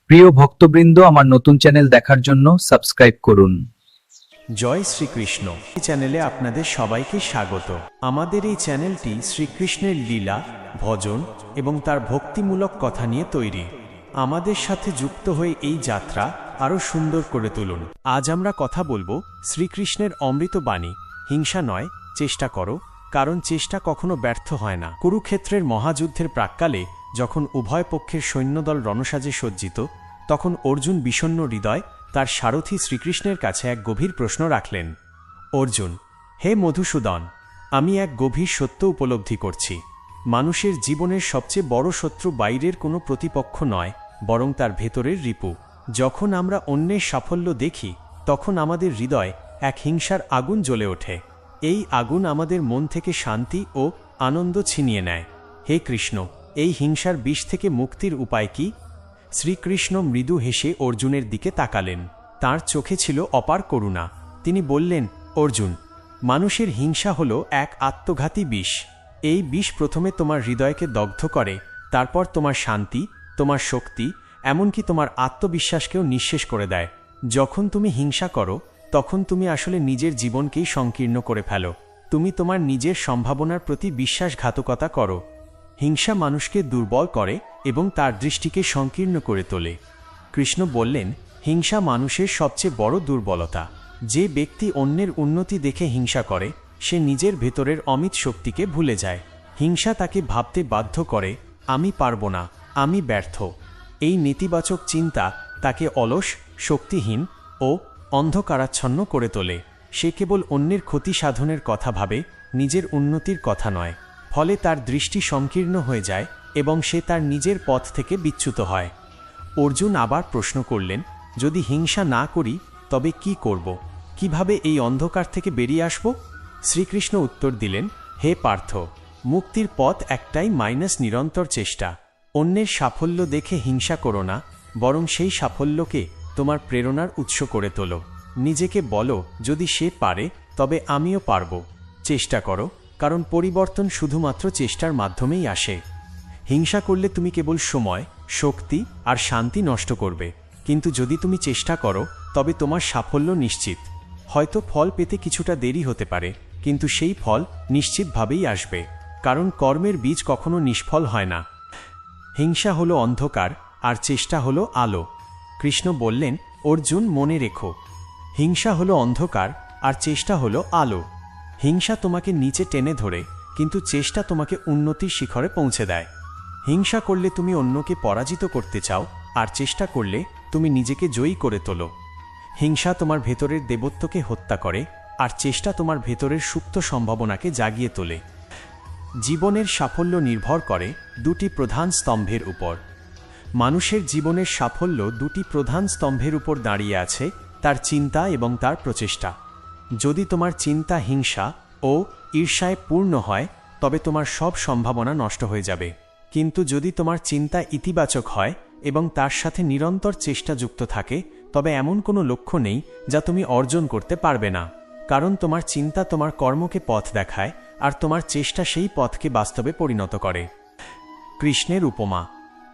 প্রিয় ভক্তবৃন্দ, আমার নতুন চ্যানেল দেখার জন্য সাবস্ক্রাইব করুন। জয় শ্রীকৃষ্ণ। এই চ্যানেলে আপনাদের সবাইকে স্বাগত। আমাদের এই চ্যানেলটি শ্রীকৃষ্ণের লীলা, ভজন এবং তার ভক্তিমূলক কথা নিয়ে তৈরি। আমাদের সাথে যুক্ত হয়ে এই যাত্রা আরও সুন্দর করে তুলুন। আজ আমরা কথা বলবো শ্রীকৃষ্ণের অমৃত বাণী, হিংসা নয়, চেষ্টা করো, কারণ চেষ্টা কখনো ব্যর্থ হয় না। কুরুক্ষেত্রের মহাযুদ্ধের প্রাক্কালে যখন উভয় পক্ষের সৈন্যদল রণসাজে সজ্জিত, তখন অর্জুন বিষণ্ণ হৃদয় তার সারথি শ্রীকৃষ্ণের কাছে এক গভীর প্রশ্ন রাখলেন। অর্জুন, হে মধুসূদন, আমি এক গভীর সত্য উপলব্ধি করছি। মানুষের জীবনের সবচেয়ে বড় শত্রু বাইরের কোনো প্রতিপক্ষ নয়, বরং তার ভেতরের রিপু। যখন আমরা অন্যের সাফল্য দেখি, তখন আমাদের হৃদয় এক হিংসার আগুন জ্বলে ওঠে। এই আগুন আমাদের মন থেকে শান্তি ও আনন্দ ছিনিয়ে নেয়। হে কৃষ্ণ, এই হিংসার বিষ থেকে মুক্তির উপায় কি? শ্রীকৃষ্ণ মৃদু হেসে অর্জুনের দিকে তাকালেন। তার চোখে ছিল অপার করুণা। তিনি বললেন, অর্জুন, মানুষের হিংসা হল এক আত্মঘাতী বিষ। এই বিষ প্রথমে তোমার হৃদয়কে দগ্ধ করে, তারপর তোমার শান্তি, তোমার শক্তি, এমনকি তোমার আত্মবিশ্বাসকেও নিঃশেষ করে দেয়। যখন তুমি হিংসা করো, তখন তুমি আসলে নিজের জীবনকেই সংকীর্ণ করে ফেলো। তুমি তোমার নিজের সম্ভাবনার প্রতি বিশ্বাসঘাতকতা করো। হিংসা মানুষকে দুর্বল করে এবং তার দৃষ্টিকে সংকীর্ণ করে তোলে। কৃষ্ণ বললেন, হিংসা মানুষের সবচেয়ে বড় দুর্বলতা। যে ব্যক্তি অন্যের উন্নতি দেখে হিংসা করে, সে নিজের ভেতরের অমিত শক্তিকে ভুলে যায়। হিংসা তাকে ভাবতে বাধ্য করে, আমি পারব না, আমি ব্যর্থ। এই নেতিবাচক চিন্তা তাকে অলস, শক্তিহীন ও অন্ধকারাচ্ছন্ন করে তোলে। সে কেবল অন্যের ক্ষতি সাধনের কথা ভাবে, নিজের উন্নতির কথা নয়। ফলে তার দৃষ্টি সংকীর্ণ হয়ে যায় এবং সে তার নিজের পথ থেকে বিচ্যুত হয়। অর্জুন আবার প্রশ্ন করলেন, যদি হিংসা না করি তবে কি করব? কিভাবে এই অন্ধকার থেকে বেরিয়ে আসব? শ্রীকৃষ্ণ উত্তর দিলেন, হে পার্থ, মুক্তির পথ একটাই, নিরন্তর চেষ্টা। অন্যের সাফল্য দেখে হিংসা করো না, বরং সেই সাফল্যকে তোমার প্রেরণার উৎস করে তোলো। নিজেকে বলো, যদি সে পারে তবে আমিও পারব। চেষ্টা করো, কারণ পরিবর্তন শুধুমাত্র চেষ্টার মাধ্যমেই আসে। হিংসা করলে তুমি কেবল সময়, শক্তি আর শান্তি নষ্ট করবে। কিন্তু যদি তুমি চেষ্টা করো, তবে তোমার সাফল্য নিশ্চিত। হয়তো ফল পেতে কিছুটা দেরি হতে পারে, কিন্তু সেই ফল নিশ্চিতভাবেই আসবে, কারণ কর্মের বীজ কখনো নিষ্ফল হয় না। হিংসা হলো অন্ধকার আর চেষ্টা হলো আলো। কৃষ্ণ বললেন, অর্জুন, মনে রেখো, হিংসা হলো অন্ধকার আর চেষ্টা হলো আলো। হিংসা তোমাকে নিচে টেনে ধরে, কিন্তু চেষ্টা তোমাকে উন্নতির শিখরে পৌঁছে দেয়। হিংসা করলে তুমি অন্যকে পরাজিত করতে চাও, আর চেষ্টা করলে তুমি নিজেকে জয়ী করে তোলো। হিংসা তোমার ভেতরের দেবত্বকে হত্যা করে, আর চেষ্টা তোমার ভেতরের সুপ্ত সম্ভাবনাকে জাগিয়ে তোলে। জীবনের সাফল্য নির্ভর করে দুটি প্রধান স্তম্ভের উপর। মানুষের জীবনের সাফল্য দুটি প্রধান স্তম্ভের উপর দাঁড়িয়ে আছে, তার চিন্তা এবং তার প্রচেষ্টা। যদি তোমার চিন্তা হিংসা ও ঈর্ষায় পূর্ণ হয়, তবে তোমার সব সম্ভাবনা নষ্ট হয়ে যাবে। কিন্তু যদি তোমার চিন্তা ইতিবাচক হয় এবং তার সাথে নিরন্তর চেষ্টা যুক্ত থাকে, তবে এমন কোনো লক্ষ্য নেই যা তুমি অর্জন করতে পারবে না। কারণ তোমার চিন্তা তোমার কর্মকে পথ দেখায়, আর তোমার চেষ্টা সেই পথকে বাস্তবে পরিণত করে। কৃষ্ণের উপমা।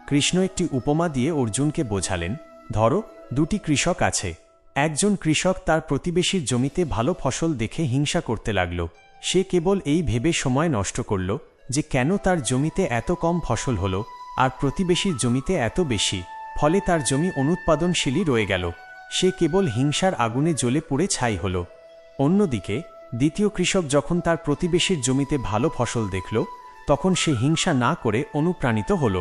কৃষ্ণ একটি উপমা দিয়ে অর্জুনকে বোঝালেন, ধরো, দুটি কৃষক আছে। একজন কৃষক তার প্রতিবেশীর জমিতে ভালো ফসল দেখে হিংসা করতে লাগল। সে কেবল এই ভেবে সময় নষ্ট করল যে কেন তার জমিতে এত কম ফসল হলো আর প্রতিবেশীর জমিতে এত বেশি। ফলে তার জমি অনুৎপাদনশীলই রয়ে গেল। সে কেবল হিংসার আগুনে জ্বলে পুড়ে ছাই হল। অন্যদিকে দ্বিতীয় কৃষক যখন তার প্রতিবেশীর জমিতে ভালো ফসল দেখল, তখন সে হিংসা না করে অনুপ্রাণিত হল।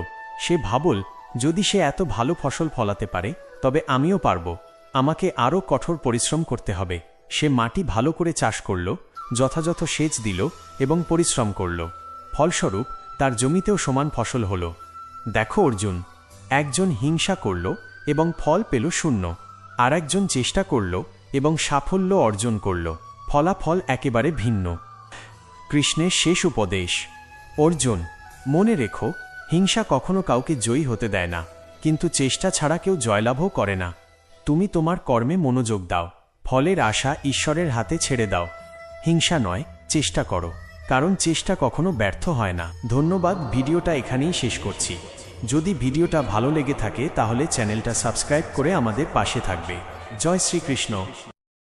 সে ভাবল, যদি সে এত ভালো ফসল ফলাতে পারে, তবে আমিও পারব। আমাকে আরও কঠোর পরিশ্রম করতে হবে। সে মাটি ভালো করে চাষ করল, যথাযথ সেচ দিল এবং পরিশ্রম করল। ফলস্বরূপ তার জমিতেও সমান ফসল হল। দেখো অর্জুন, একজন হিংসা করল এবং ফল পেল শূন্য, আর একজন চেষ্টা করল এবং সাফল্য অর্জন করল। ফলাফল একেবারে ভিন্ন। কৃষ্ণের শেষ উপদেশ। অর্জুন, মনে রেখো, হিংসা কখনো কাউকে জয়ী হতে দেয় না, কিন্তু চেষ্টা ছাড়া কেউ জয়লাভও করে না। তুমি তোমার কর্মে মনোযোগ দাও, ফলের আশা ঈশ্বরের হাতে ছেড়ে দাও। হিংসা নয়, চেষ্টা করো, কারণ চেষ্টা কখনো ব্যর্থ হয় না। ধন্যবাদ। ভিডিওটা এখানেই শেষ করছি। যদি ভিডিওটা ভালো লেগে থাকে তাহলে চ্যানেলটা সাবস্ক্রাইব করে আমাদের পাশে থাকবে। জয় শ্রীকৃষ্ণ।